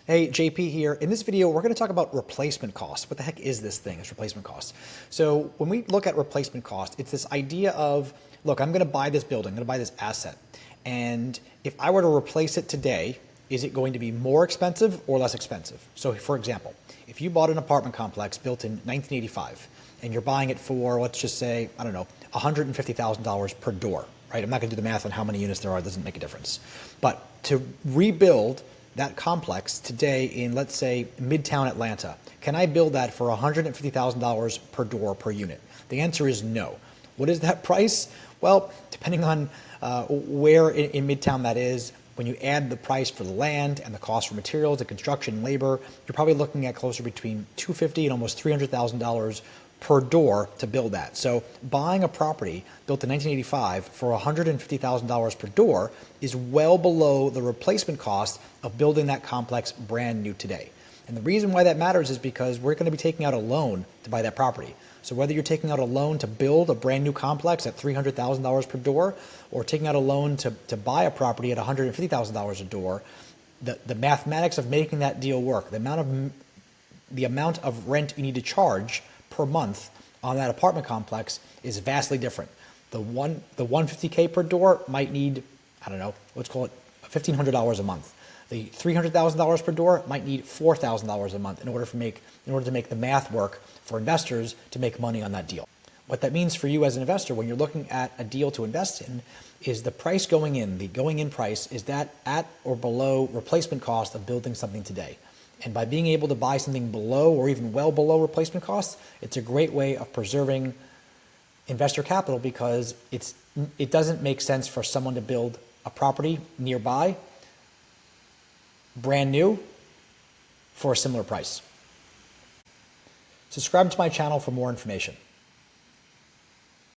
Hey, JP here. In this video, we're going to talk about replacement cost. What the heck is this thing? It's replacement cost. So when we look at replacement cost, it's this idea of, look, I'm going to buy this building, I'm going to buy this asset. And if I were to replace it today, is it going to be more expensive or less expensive? So for example, if you bought an apartment complex built in 1985 and you're buying it for, let's just say, I don't know, $150,000 per door, right? I'm not going to do the math on how many units there are. It doesn't make a difference. But to rebuild that complex today in, let's say, Midtown Atlanta, can I build that for $150,000 per door per unit? The answer is no. What is that price? Well, depending on where in Midtown that is, when you add the price for the land and the cost for materials, the construction and labor, you're probably looking at closer between $250,000 and almost $300,000 per door to build that. So buying a property built in 1985 for $150,000 per door is well below the replacement cost of building that complex brand new today. And the reason why that matters is because we're going to be taking out a loan to buy that property. So whether you're taking out a loan to build a brand new complex at $300,000 per door or taking out a loan to buy a property at $150,000 a door, the mathematics of making that deal work, the amount of rent you need to charge per month on that apartment complex is vastly different. The $150K per door might need, I don't know, let's call it $1,500 a month. The $300,000 per door might need $4,000 a month in order to make the math work for investors to make money on that deal. What that means for you as an investor when you're looking at a deal to invest in is the price going in, the going in price, is that at or below replacement cost of building something today. And by being able to buy something below or even well below replacement costs, it's a great way of preserving investor capital because it doesn't make sense for someone to build a property nearby, brand new, for a similar price. Subscribe to my channel for more information.